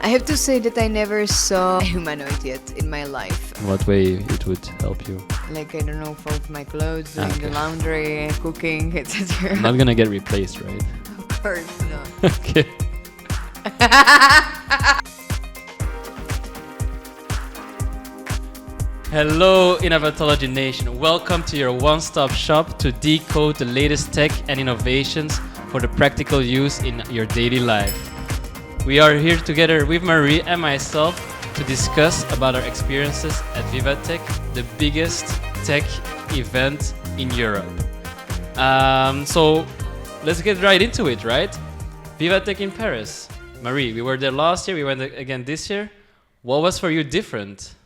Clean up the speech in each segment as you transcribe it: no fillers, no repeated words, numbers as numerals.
I have to say that I never saw a humanoid yet in my life. In what way it would help you? Like, I don't know, fold my clothes, doing Okay. the laundry, cooking, etc. Not gonna get replaced, right? Of course not. Okay. Hello, Innovatology Nation. Welcome to your one-stop shop to decode the latest tech and innovations for the practical use in your daily life. We are here together with Marie and myself to discuss about our experiences at Viva Tech, the biggest tech event in Europe. So let's get right into it, right? Viva Tech in Paris. Marie, we were there last year, we went again this year. What was for you different?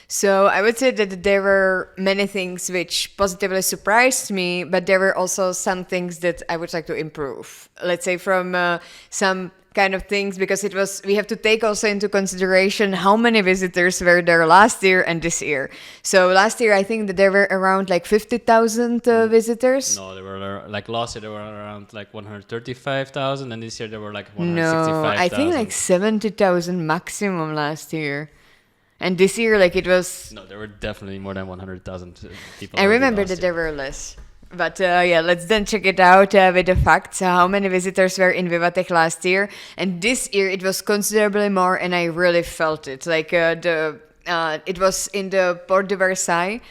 So I would say that there were many things which positively surprised me, but there were also some things that I would like to improve. Let's say from some kind of things, because we have to take also into consideration how many visitors were there last year and this year. So last year I think that there were around like 50,000 visitors. No, there were like last year there were around like 135,000, and this year there were like No, 165,000. I think like 70,000 maximum last year. And this year, like, it was... No, there were definitely more than 100,000 people. I remember that there were less. But yeah, let's then check it out with the facts. How many visitors were in Viva Tech last year? And this year it was considerably more, and I really felt it. Like it was in the Porte de Versailles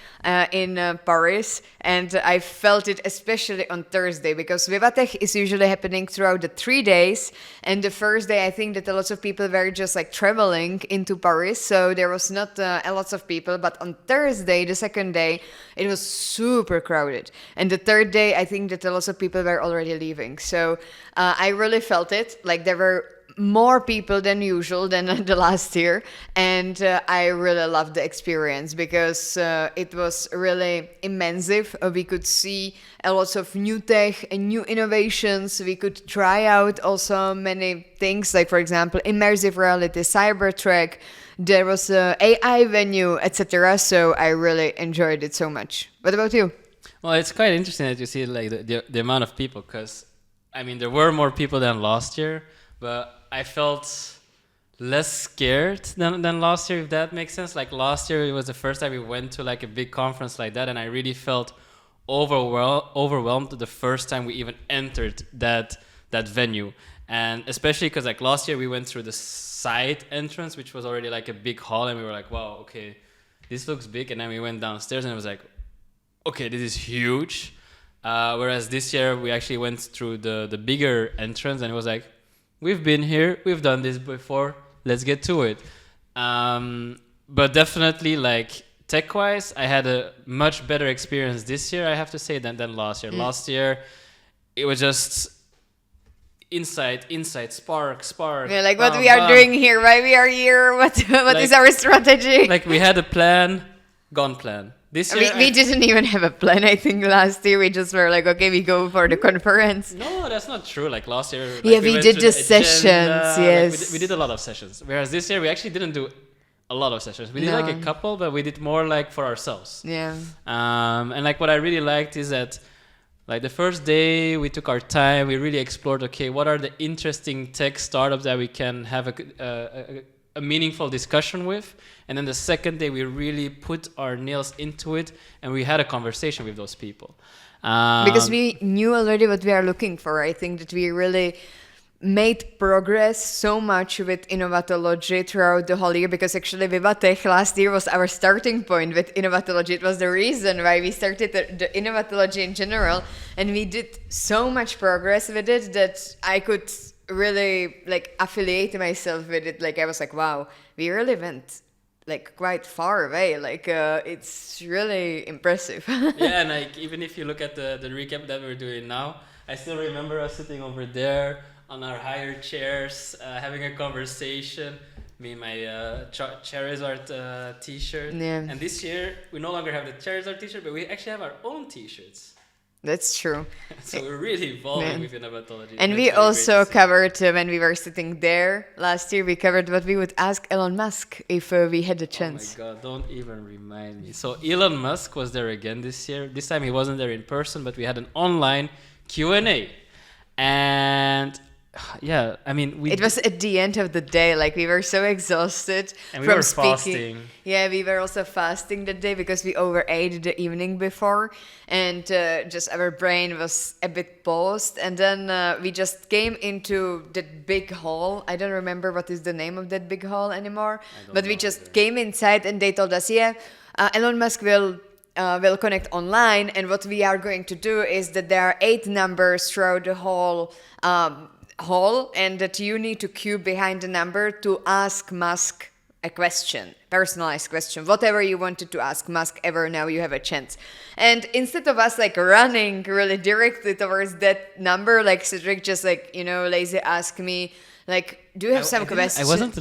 in Paris, and I felt it especially on Thursday, because Viva Tech is usually happening throughout the 3 days, and the first day I think that a lot of people were just like traveling into Paris, so there was not a lot of people. But on Thursday, the second day, it was super crowded, and the third day I think that a lot of people were already leaving. So I really felt it. Like, there were more people than usual than the last year, and I really loved the experience, because it was really immense. We could see a lot of new tech and new innovations. We could try out also many things, like for example immersive reality, cybertrack. There was a AI venue, etc. So I really enjoyed it so much. What about you? Well, it's quite interesting that you see like the amount of people, because I mean there were more people than last year, but I felt less scared than last year, if that makes sense. Like last year, it was the first time we went to like a big conference like that, and I really felt overwhelmed the first time we even entered that venue. And especially because like last year we went through the side entrance, which was already like a big hall, and we were like, wow, okay, this looks big. And then we went downstairs, and it was like, okay, this is huge. Whereas this year we actually went through the bigger entrance, and it was like, we've been here, we've done this before, let's get to it. But definitely, like, tech-wise, I had a much better experience this year, I have to say, than last year. Last year, it was just insight, spark. Yeah, like what we are doing here, why we are here, what is our strategy? Like, we had a plan, gone plan. This year, we didn't even have a plan. I think last year we just were like, okay, we go for the conference. No, that's not true. Like last year, like yeah, we went did through the sessions. Yes, like we did a lot of sessions. Whereas this year we actually didn't do a lot of sessions. We did like a couple, but we did more like for ourselves. Yeah. And like what I really liked is that, like the first day we took our time. We really explored. Okay, what are the interesting tech startups that we can have a meaningful discussion with? And then the second day we really put our nails into it, and we had a conversation with those people, because we knew already what we are looking for. I think that we really made progress so much with Innovatology throughout the whole year, because actually Viva Tech last year was our starting point with Innovatology. It was the reason why we started the Innovatology in general, and we did so much progress with it that I could really like affiliate myself with it. Like I was like, wow, we really went like quite far away. Like it's really impressive. Yeah, and like even if you look at the recap that we're doing now, I still remember us sitting over there on our higher chairs, having a conversation. Me and my Charizard t-shirt. Yeah. And this year we no longer have the Charizard t-shirt, but we actually have our own t-shirts. That's true. So we're really evolving with Innovatology. And we also covered, when we were sitting there last year, we covered what we would ask Elon Musk if we had the chance. Oh my God, don't even remind me. So Elon Musk was there again this year. This time he wasn't there in person, but we had an online Q&A. And Yeah, I mean, It was at the end of the day, like we were so exhausted and we from were speaking. fasting. Yeah, we were also fasting that day because we overate the evening before, and just our brain was a bit paused. And then we just came into that big hall. I don't remember what is the name of that big hall anymore, but we just came inside, and they told us, yeah, Elon Musk will connect online, and what we are going to do is that there are 8 numbers throughout the whole hall, and that you need to queue behind the number to ask Musk a question, personalized question, whatever you wanted to ask Musk ever. Now you have a chance. And instead of us like running really directly towards that number, like Cedric just like, lazy asked me, like, do you have some questions? I wasn't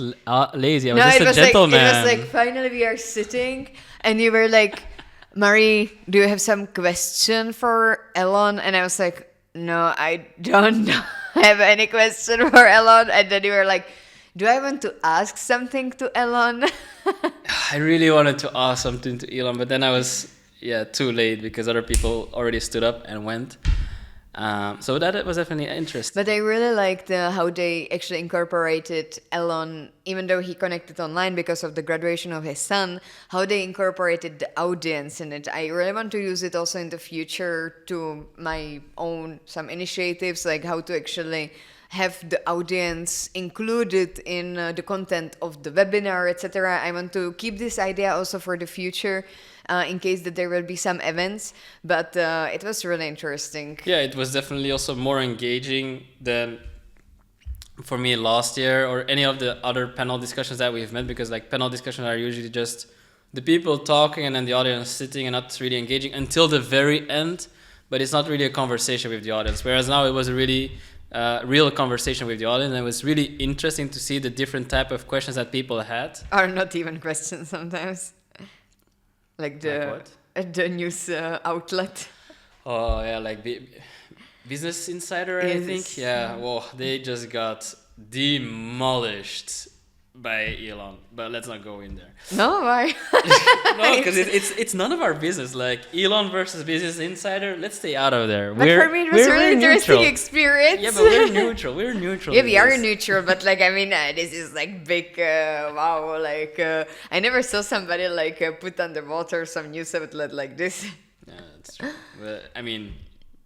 lazy. I was No, just it a was gentleman. like, it was like, finally we are sitting, and you were like, Marie, do you have some question for Elon? And I was like, no, I don't have any question for Elon. And then you were like, do I want to ask something to Elon? I really wanted to ask something to Elon, but then I was too late because other people already stood up and went. So that was definitely interesting. But I really liked how they actually incorporated Elon, even though he connected online because of the graduation of his son, how they incorporated the audience in it. I really want to use it also in the future to my own some initiatives, like how to actually have the audience included in the content of the webinar, etc. I want to keep this idea also for the future, in case that there will be some events, but it was really interesting. Yeah, it was definitely also more engaging than for me last year or any of the other panel discussions that we've met, because like panel discussions are usually just the people talking and then the audience sitting and not really engaging until the very end, but it's not really a conversation with the audience, whereas now it was a really real conversation with the audience, and it was really interesting to see the different type of questions that people had. Are not even questions sometimes. Like the news outlet. Oh yeah, like Business Insider, I think. Yeah, well, they just got demolished by Elon, but let's not go in there. No, why? No, because it's none of our business. Like Elon versus Business Insider, let's stay out of there. But for me, it was a really interesting experience. Yeah, but we're neutral. We're neutral. Yeah, we are neutral, but like, I mean, this is like big, wow, like, I never saw somebody like put underwater some news outlet like this. Yeah, that's true. But, I mean,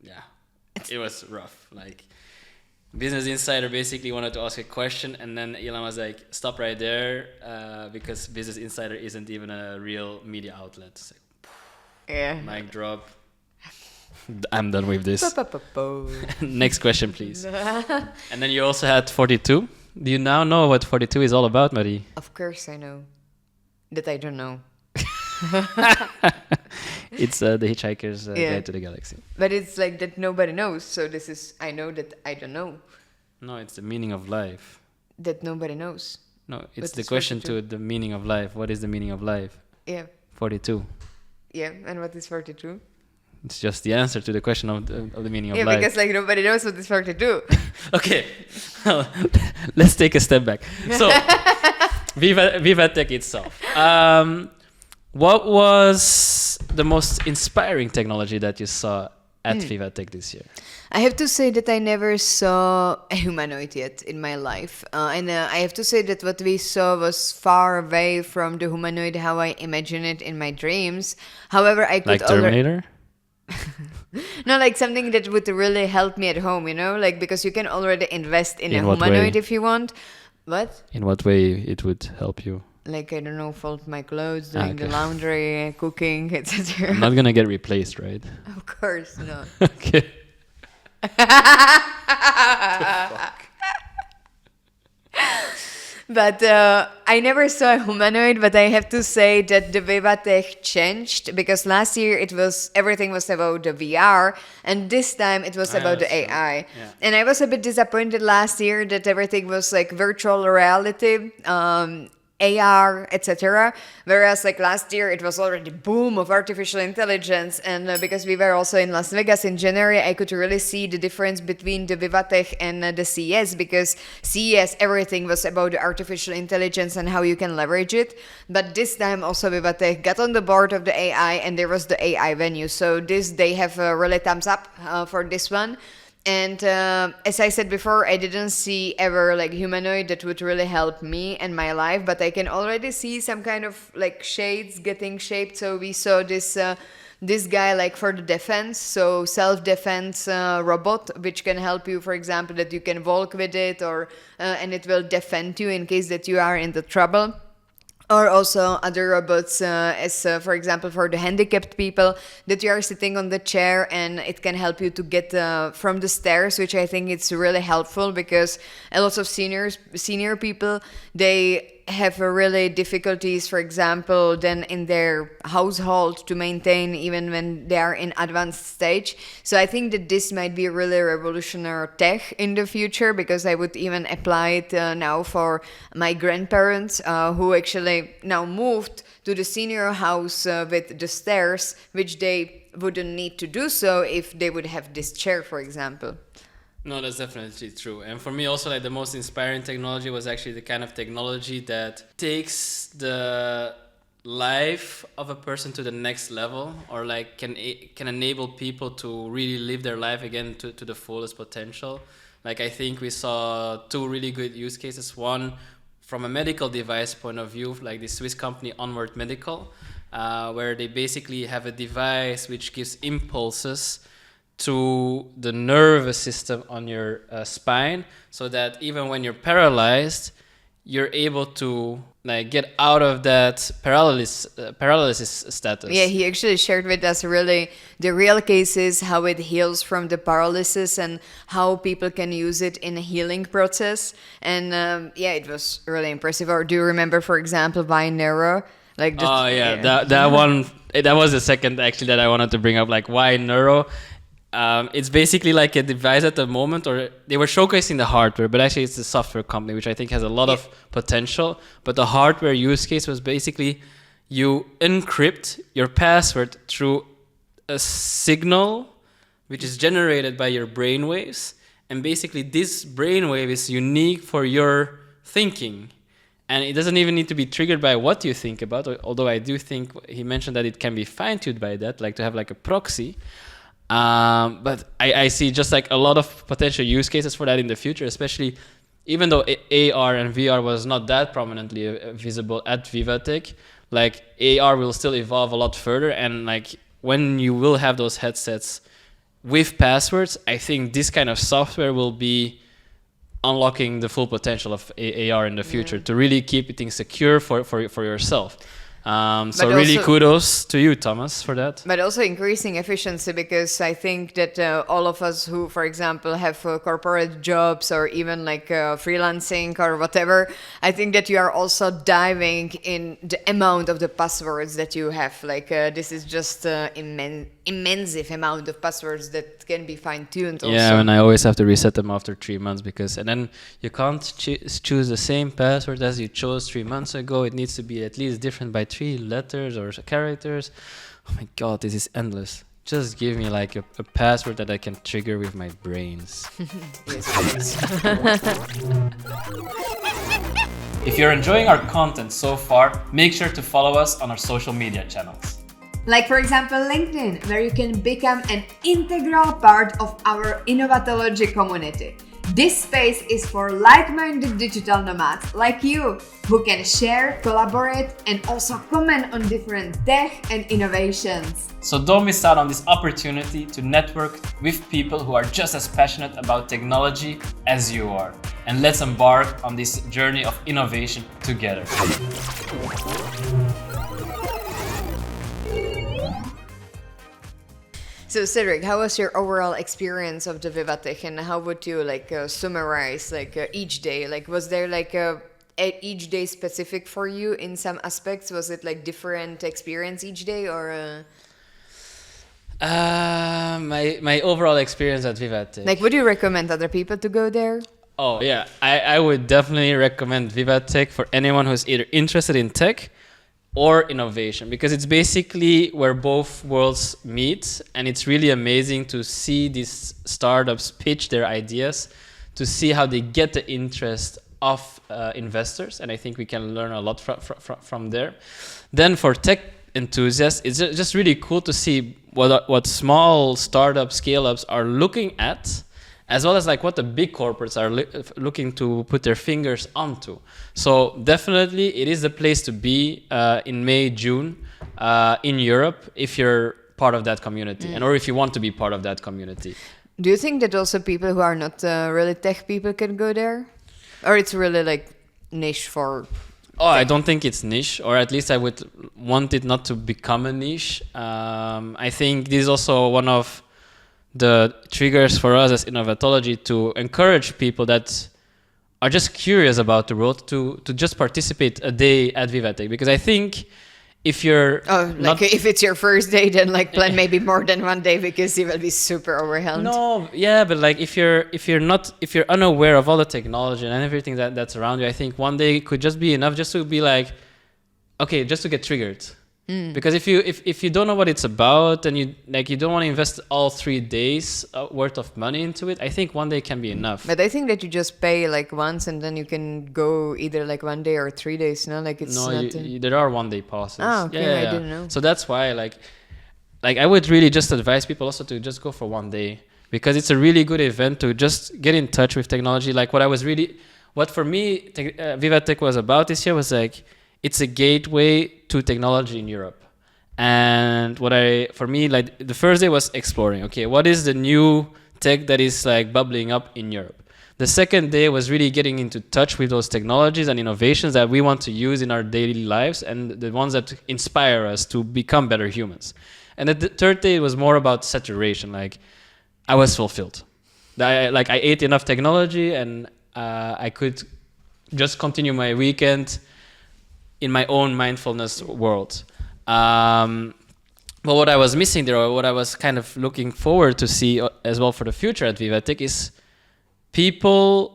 yeah, it was rough. Like, Business Insider basically wanted to ask a question, and then Elon was like, stop right there, because Business Insider isn't even a real media outlet. It's like, yeah. Mic drop. I'm done with this. Next question, please. And then you also had 42. Do you now know what 42 is all about, Marie? Of course I know. That I don't know. It's the Hitchhiker's Guide to the Galaxy. But it's like that nobody knows. So this is, I know that I don't know. No, it's the meaning of life. That nobody knows. No, it's the question 42. To the meaning of life. What is the meaning of life? Yeah. 42. Yeah, and what is 42? It's just the answer to the question of the meaning of life. Yeah, because like nobody knows what is 42. Okay, let's take a step back. So, Viva Tech itself. What was the most inspiring technology that you saw at Viva Tech this year? I have to say that I never saw a humanoid yet in my life. And I have to say that what we saw was far away from the humanoid how I imagine it in my dreams. However, I could... Like Terminator? No, like something that would really help me at home, like because you can already invest in a humanoid if you want. What? In what way it would help you? Like, I don't know, fold my clothes, doing the laundry, cooking, etc. I'm not gonna get replaced, right? Of course not. Okay. But I never saw a humanoid, but I have to say that the Viva Tech changed, because last year everything was about the VR, and this time it was about the AI. Yeah. And I was a bit disappointed last year that everything was like virtual reality, AR, etc. Whereas like last year it was already boom of artificial intelligence, and because we were also in Las Vegas in January, I could really see the difference between the Viva Tech and the CES, because CES everything was about the artificial intelligence and how you can leverage it, but this time also Viva Tech got on the board of the AI, and there was the AI venue, so they have a really thumbs up for this one. And as I said before, I didn't see ever like humanoid that would really help me and my life, but I can already see some kind of like shades getting shaped. So we saw this guy like for the defense, so self-defense robot, which can help you, for example, that you can walk with it, or and it will defend you in case that you are in the trouble. Or also other robots, as for example for the handicapped people, that you are sitting on the chair and it can help you to get from the stairs, which I think it's really helpful because a lot of senior people, they have really difficulties, for example, then in their household to maintain even when they are in advanced stage. So I think that this might be a really revolutionary tech in the future, because I would even apply it now for my grandparents who actually now moved to the senior house with the stairs, which they wouldn't need to do so if they would have this chair, for example. No, that's definitely true. And for me also, like, the most inspiring technology was actually the kind of technology that takes the life of a person to the next level, or like can enable people to really live their life again to the fullest potential. Like, I think we saw two really good use cases. One, from a medical device point of view, like the Swiss company Onward Medical, where they basically have a device which gives impulses to the nervous system on your spine, so that even when you're paralyzed, you're able to like get out of that paralysis status. Yeah, he actually shared with us really the real cases, how it heals from the paralysis and how people can use it in a healing process. And yeah, it was really impressive. Or do you remember, for example, Why Neuro? Like just, that one, that was the second actually that I wanted to bring up. Like, why neuro? It's basically like a device at the moment, or they were showcasing the hardware, but actually it's a software company, which I think has a lot of potential. But the hardware use case was basically you encrypt your password through a signal which is generated by your brainwaves. And basically this brainwave is unique for your thinking. And it doesn't even need to be triggered by what you think about, although I do think he mentioned that it can be fine-tuned by that, like to have like a proxy. But I see just like a lot of potential use cases for that in the future, especially even though AR and VR was not that prominently visible at Viva Tech. Like, AR will still evolve a lot further, and like when you will have those headsets with passwords, I think this kind of software will be unlocking the full potential of AR in the future, to really keep things secure for yourself. So really kudos to you, Thomas, for that. But also increasing efficiency, because I think that all of us who, for example, have corporate jobs or even like freelancing or whatever, I think that you are also diving in the amount of the passwords that you have. Like this is just immense amount of passwords that can be fine-tuned also. Yeah, and I always have to reset them after 3 months, and then you can't choose the same password as you chose 3 months ago. It needs to be at least different by 3 letters or characters. Oh my god, this is endless. Just give me like a password that I can trigger with my brains. If you're enjoying our content so far, make sure to follow us on our social media channels. Like, for example, LinkedIn, where you can become an integral part of our Innovatology community. This space is for like-minded digital nomads like you, who can share, collaborate, and also comment on different tech and innovations. So don't miss out on this opportunity to network with people who are just as passionate about technology as you are. And let's embark on this journey of innovation together. So Cedric, how was your overall experience of the Viva Tech, and how would you like summarize like each day? Like, was there like each day specific for you in some aspects? Was it like different experience each day, or? My overall experience at Viva Tech. Like, would you recommend other people to go there? Oh yeah, I would definitely recommend Viva Tech for anyone who's either interested in tech or innovation, because it's basically where both worlds meet, and it's really amazing to see these startups pitch their ideas, to see how they get the interest of investors, and I think we can learn a lot from there. Then for tech enthusiasts, it's just really cool to see what small startup scale-ups are looking at as well as like what the big corporates are looking to put their fingers onto. So definitely it is a place to be in May, June in Europe if you're part of that community and or if you want to be part of that community. Do you think that also people who are not really tech people can go there? Or it's really like niche for... Oh, I don't think it's niche, or at least I would want it not to become a niche. I think this is also one of the triggers for us as Innovatology to encourage people that are just curious about the world to just participate a day at Viva Tech, because I think if you're if it's your first day, then like plan maybe more than one day because you will be super overwhelmed. No, yeah, but like if you're unaware of all the technology and everything that's around you, I think one day could just be enough just to be like, okay, just to get triggered. Because if you don't know what it's about and you don't want to invest all 3 days worth of money into it, I think one day can be enough. But I think that you just pay like once and then you can go either like 1 day or 3 days. No, like it's not. There are 1 day passes. Oh, okay, yeah. I didn't know. So that's why like I would really just advise people also to just go for 1 day, because it's a really good event to just get in touch with technology. Like what for me Viva Tech was about this year was like, it's a gateway to technology in Europe. And for me, like the first day was exploring, okay, what is the new tech that is like bubbling up in Europe? The second day was really getting into touch with those technologies and innovations that we want to use in our daily lives and the ones that inspire us to become better humans. And the third day was more about saturation. Like I was fulfilled. I ate enough technology and I could just continue my weekend in my own mindfulness world. But what I was missing there, or what I was kind of looking forward to see as well for the future at Viva Tech, is people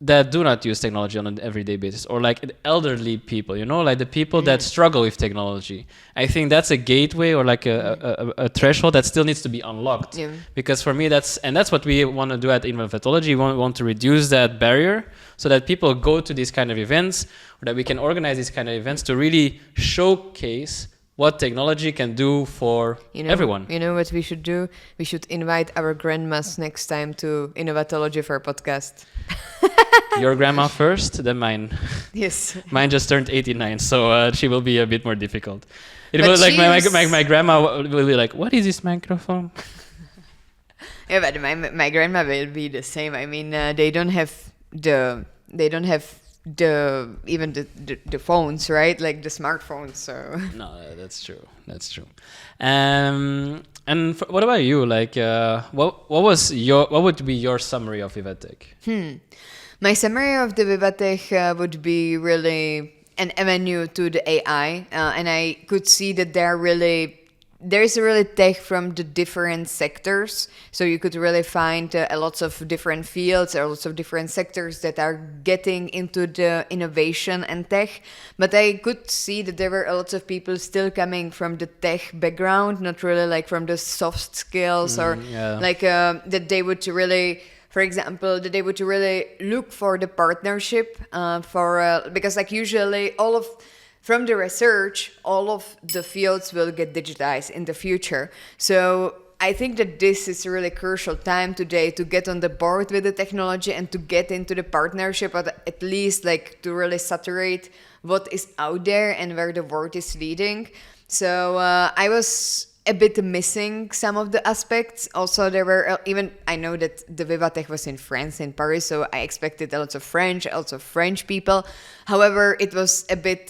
that do not use technology on an everyday basis, or like elderly people, like the people that struggle with technology. I think that's a gateway or like a threshold that still needs to be unlocked. Yeah. Because for me, that's what we want to do at Innovatology. We want to reduce that barrier so that people go to these kind of events, or that we can organize these kind of events to really showcase what technology can do for everyone. You know what we should do? We should invite our grandmas next time to Innovatology for a podcast. Your grandma first, then mine. Yes. Mine just turned 89, so she will be a bit more difficult. It will like my grandma will be like, "What is this microphone?" Yeah, but my grandma will be the same. I mean, they don't have the phones, right? Like the smartphones. So no, that's true. And what about you? Like, what would be your summary of Viva Tech? My summary of the Viva Tech would be really an avenue to the AI, and I could see that there is really tech from the different sectors. So you could really find lots of different fields or lots of different sectors that are getting into the innovation and tech. But I could see that there were lots of people still coming from the tech background, not really like from the soft skills that they would really... For example, that they would really look for the partnership because like usually from the research, all of the fields will get digitized in the future. So I think that this is a really crucial time today to get on the board with the technology and to get into the partnership, or at least like to really saturate what is out there and where the world is leading. So I was a bit missing some of the aspects. Also, there were I know that the Viva Tech was in France, in Paris, so I expected lots of French people. However, it was a bit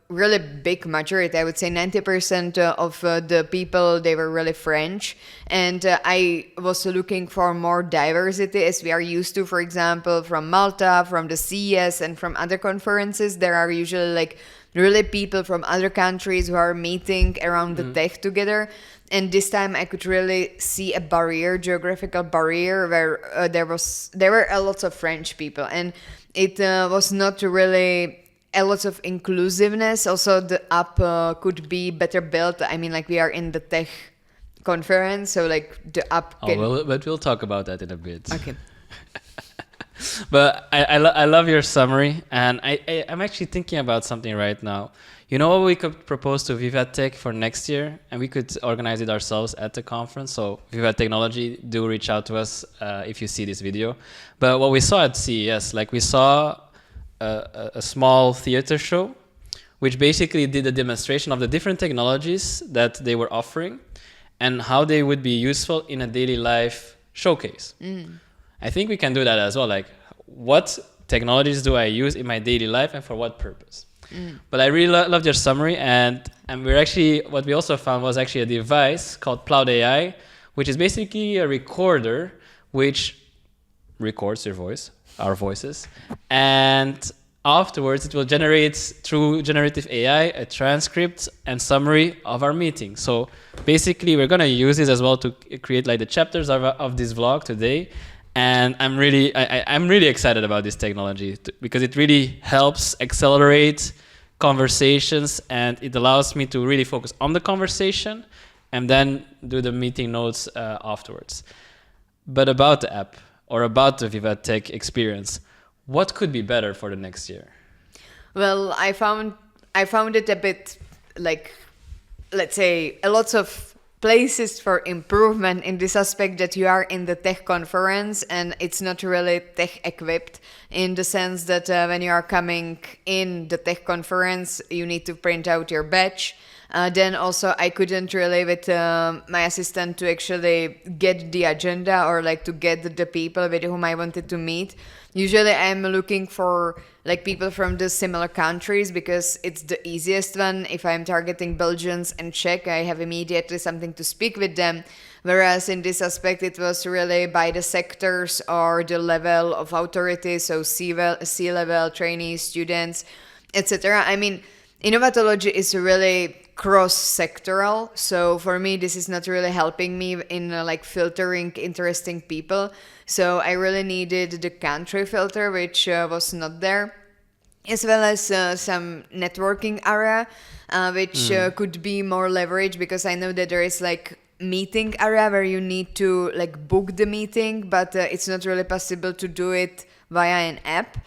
really big majority. I would say 90% of the people, they were really French. And I was looking for more diversity, as we are used to, for example, from Malta, from the CES, and from other conferences. There are usually like really people from other countries who are meeting around the tech together. And this time I could really see a geographical barrier, where there were a lot of French people, and it was not really a lot of inclusiveness. Also, the app could be better built. I mean, like we are in the tech conference, so like the app. But we'll talk about that in a bit. Okay. But I love your summary, and I'm actually thinking about something right now. You know what we could propose to Viva Tech for next year, and we could organize it ourselves at the conference. So Viva Technology, do reach out to us if you see this video. But what we saw at CES, like we saw a small theater show, which basically did a demonstration of the different technologies that they were offering and how they would be useful in a daily life showcase. I think we can do that as well. Like, what technologies do I use in my daily life and for what purpose? But I really loved your summary, and we're actually, what we also found was actually a device called Cloud AI, which is basically a recorder which records your voice, our voices, and afterwards it will generate through generative AI a transcript and summary of our meeting. So basically we're gonna use this as well to create like the chapters of this vlog today. And I'm really excited about this technology because it really helps accelerate conversations, and it allows me to really focus on the conversation and then do the meeting notes afterwards. But about the app or about the Viva Tech experience, what could be better for the next year? Well, I found it a bit like, let's say, a lot of places for improvement in this aspect that you are in the tech conference and it's not really tech equipped, in the sense that when you are coming in the tech conference, you need to print out your badge. Then also I couldn't really with my assistant to actually get the agenda or like to get the people with whom I wanted to meet. Usually I'm looking for like people from the similar countries because it's the easiest one. If I'm targeting Belgians and Czech, I have immediately something to speak with them. Whereas in this aspect, it was really by the sectors or the level of authority, so C-level, trainees, students, etc. I mean, innovatology is really cross-sectoral, so for me this is not really helping me in like filtering interesting people. So I really needed the country filter, which was not there, as well as some networking area, which could be more leveraged, because I know that there is like meeting area where you need to like book the meeting, but it's not really possible to do it via an app.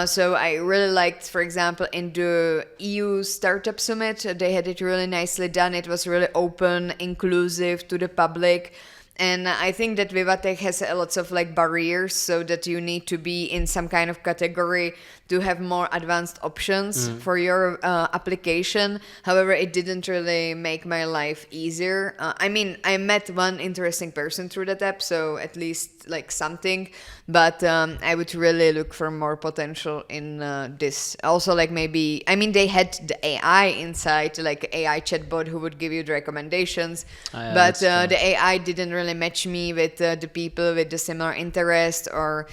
So I really liked, for example, in the EU Startup Summit, they had it really nicely done. It was really open, inclusive to the public. And I think that Vivatech has lots of like barriers, so that you need to be in some kind of category to have more advanced options for your application. However, it didn't really make my life easier. I mean, I met one interesting person through that app, so at least like something. But I would really look for more potential in this. Also, like maybe, I mean, they had the AI inside, like AI chatbot who would give you the recommendations. But the AI didn't really match me with the people with the similar interest or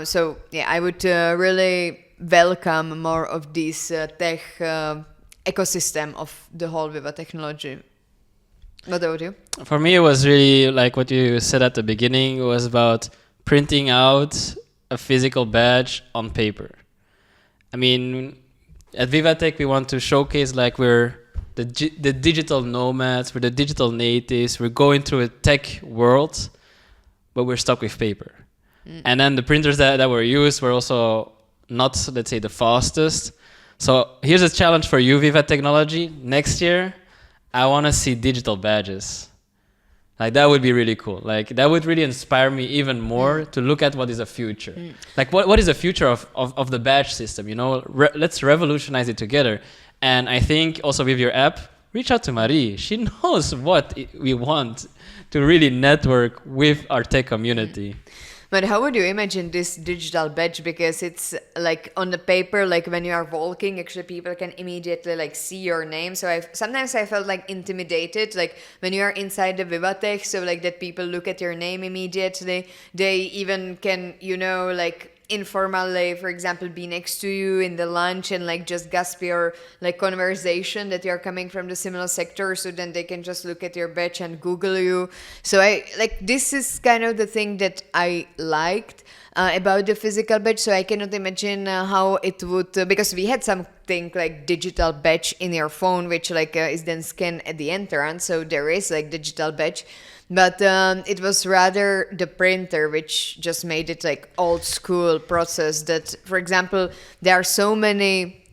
so yeah, I would really welcome more of this tech ecosystem of the whole Viva Technology. What about you? For me, it was really like what you said at the beginning. It was about printing out a physical badge on paper. I mean, at Vivatech, we want to showcase like we're the digital nomads, we're the digital natives, we're going through a tech world, but we're stuck with paper. And then the printers that were used were also not, let's say, the fastest. So here's a challenge for you, Viva Technology. Next year, I want to see digital badges. Like, that would be really cool. Like, that would really inspire me even more to look at what is the future. Like, what is the future of the badge system? You know, let's revolutionize it together. And I think also with your app, reach out to Marie. She knows what we want to really network with our tech community. But how would you imagine this digital badge? Because it's like on the paper, like when you are walking, actually people can immediately like see your name. So sometimes I felt like intimidated, like when you are inside the Vivatech, so like that people look at your name immediately. They even can, you know, like informally, for example, be next to you in the lunch and like just gasp your like conversation that you're coming from the similar sector, so then they can just look at your badge and Google you. So I like, this is kind of the thing that I liked about the physical badge. So I cannot imagine how it would because we had something like digital badge in your phone, which like is then scanned at the entrance, so there is like digital badge. But it was rather the printer which just made it like old school process. That, for example, there are so many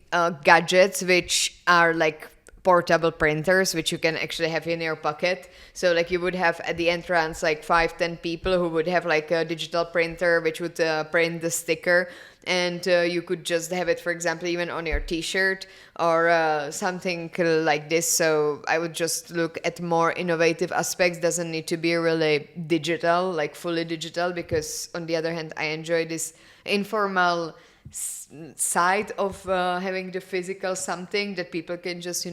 gadgets which are like portable printers which you can actually have in your pocket. So like you would have at the entrance like 5-10 people who would have like a digital printer which would print the sticker, and you could just have it, for example, even on your t-shirt or something like this. So I would just look at more innovative aspects. Doesn't need to be really digital, like fully digital, because on the other hand I enjoy this informal side of having the physical something that people can just,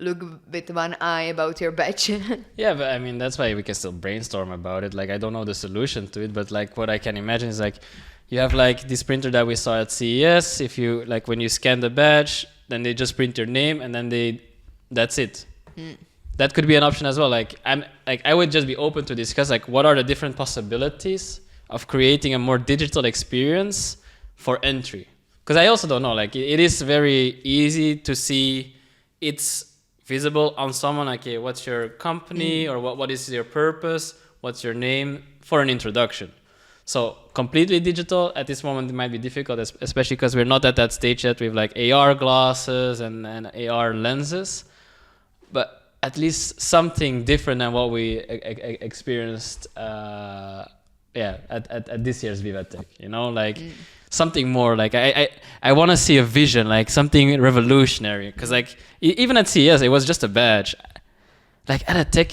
look with one eye about your badge. Yeah, but I mean, that's why we can still brainstorm about it. Like, I don't know the solution to it, but like what I can imagine is like you have like this printer that we saw at CES. If you like, when you scan the badge, then they just print your name and then that's it. That could be an option as well. Like I would just be open to discuss like what are the different possibilities of creating a more digital experience for entry. Because I also don't know, like it is very easy to see it's visible on someone, like, okay, what's your company or what is your purpose? What's your name for an introduction? So completely digital at this moment, it might be difficult, especially because we're not at that stage yet with like AR glasses and AR lenses, but at least something different than what we experienced at this year's Viva Tech, something more like I want to see a vision, like something revolutionary, because like even at CES it was just a badge. Like at a tech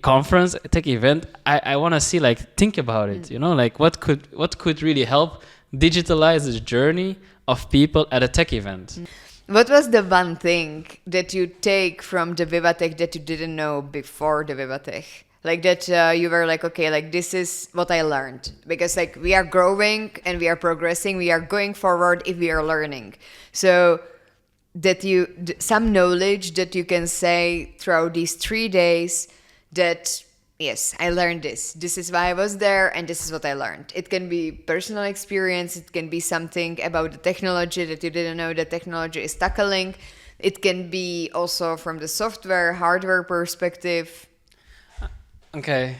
conference, a tech event, I want to see, like, think about it, like what could really help digitalize the journey of people at a tech event. What was the one thing that you take from the Viva Tech that you didn't know before the Viva Tech? Like that you were like, okay, like this is what I learned. Because like we are growing and we are progressing, we are going forward if we are learning. So that some knowledge that you can say throughout these 3 days that, yes, I learned this. This is why I was there and this is what I learned. It can be personal experience. It can be something about the technology that you didn't know that technology is tackling. It can be also from the software, hardware perspective. Okay,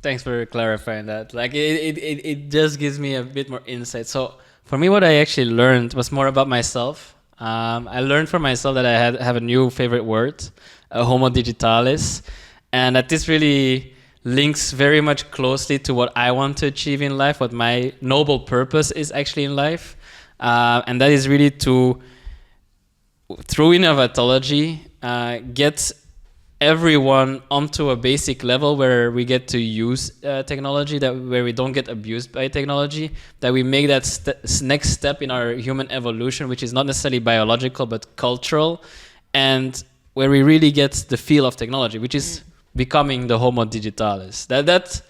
thanks for clarifying that. Like it just gives me a bit more insight. So for me, what I actually learned was more about myself. I learned for myself that I have a new favorite word, homo digitalis, and that this really links very much closely to what I want to achieve in life, what my noble purpose is actually in life, and that is really to, through innovatology, get everyone onto a basic level where we get to use technology, where we don't get abused by technology, that we make that next step in our human evolution, which is not necessarily biological but cultural, and where we really get the feel of technology, which is becoming the homo digitalis. That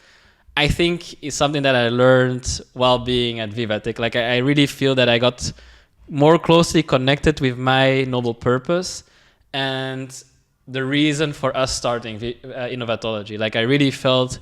I think is something that I learned while being at Viva Tech. Like I really feel that I got more closely connected with my noble purpose and the reason for us starting innovatology. Like I really felt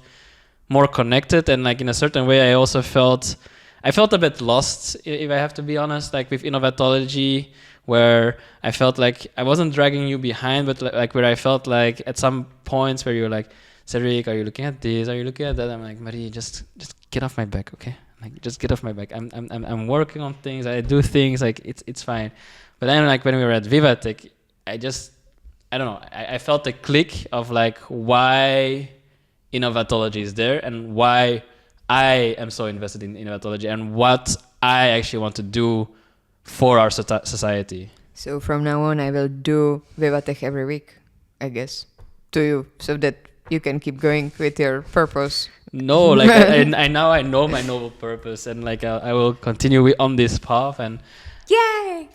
more connected, and like in a certain way I also felt a bit lost, if I have to be honest, like with innovatology, where I felt like I wasn't dragging you behind, but like where I felt like at some points where you're like, Cedric, are you looking at this? Are you looking at that? I'm like, Marie, just get off my back, okay? Like just get off my back. I'm working on things. I do things, like it's fine. But then like when we were at Viva Tech, I don't know. I felt a click of like why innovatology is there and why I am so invested in innovatology and what I actually want to do for our society. So from now on, I will do Viva Tech every week, I guess, to you, so that you can keep going with your purpose. No, like I now I know my noble purpose, and like I will continue on this path. And yay!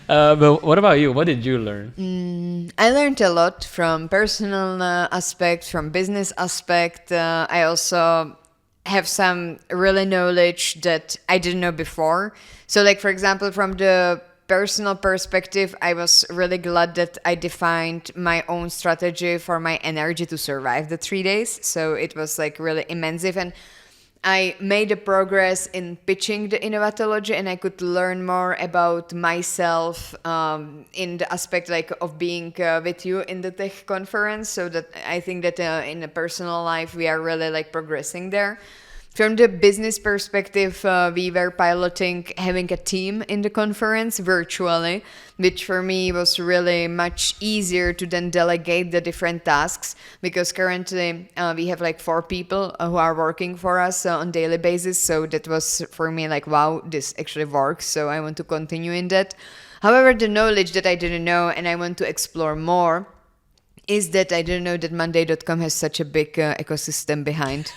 But what about you? What did you learn? I learned a lot from personal aspect, from business aspect. I also have some really knowledge that I didn't know before. So like, for example, from the personal perspective, I was really glad that I defined my own strategy for my energy to survive the 3 days. So it was like really immense. And I made a progress in pitching the Innovatology, and I could learn more about myself in the aspect like of being with you in the tech conference. So that I think that in a personal life we are really like progressing there. From the business perspective, we were piloting having a team in the conference virtually, which for me was really much easier to then delegate the different tasks, because currently we have like 4 people who are working for us on daily basis. So that was for me like, wow, this actually works. So I want to continue in that. However, the knowledge that I didn't know and I want to explore more is that I didn't know that Monday.com has such a big ecosystem behind.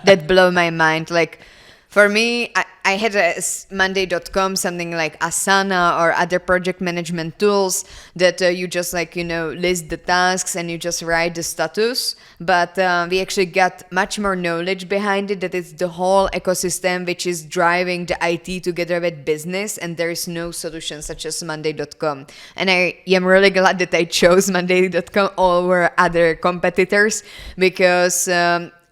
That blew my mind. Like, for me, I had Monday.com, something like Asana or other project management tools that you just like, list the tasks and you just write the status. But we actually got much more knowledge behind it, that it's the whole ecosystem which is driving the IT together with business, and there is no solution such as Monday.com. And I am really glad that I chose Monday.com over other competitors, because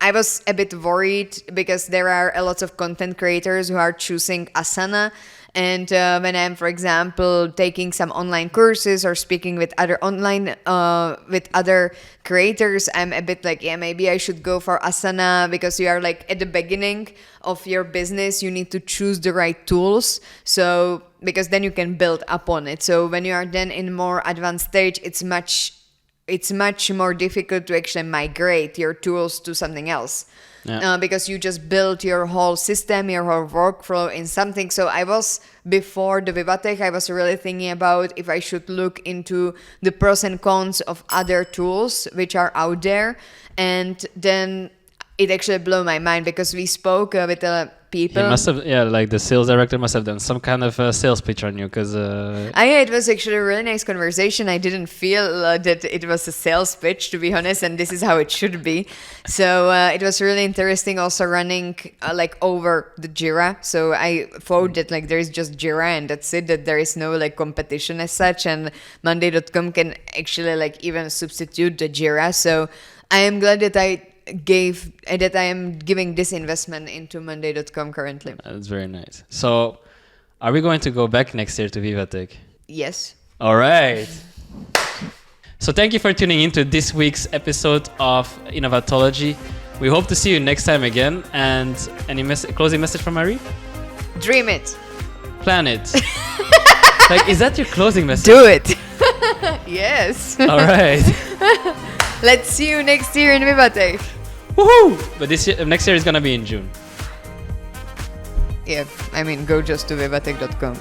I was a bit worried because there are a lot of content creators who are choosing Asana. And when I'm, for example, taking some online courses or speaking with other with other creators, I'm a bit like, yeah, maybe I should go for Asana, because you are like at the beginning of your business, you need to choose the right tools. So, because then you can build upon it. So when you are then in more advanced stage, it's much more difficult to actually migrate your tools to something else. Yeah. Because you just build your whole system, your whole workflow in something. So before the Vivatech, I was really thinking about if I should look into the pros and cons of other tools which are out there. And then it actually blew my mind, because we spoke with the people. He must have, like the sales director must have done some kind of sales pitch on you, because yeah, it was actually a really nice conversation. I didn't feel that it was a sales pitch, to be honest, and this is how it should be. So it was really interesting, also running like over the Jira. So I thought that like there is just Jira and that's it, that there is no like competition as such, and Monday.com can actually like even substitute the Jira. So I am glad that I am giving this investment into Monday.com currently. That's very nice. So, are we going to go back next year to Vivatech? Yes. All right. So thank you for tuning in to this week's episode of Innovatology. We hope to see you next time again. And any closing message from Marie? Dream it. Plan it. Like, is that your closing message? Do it. Yes. All right. Let's see you next year in Vivatech. Woohoo! But next year is gonna be in June. Yeah, I mean, go just to vivatech.com.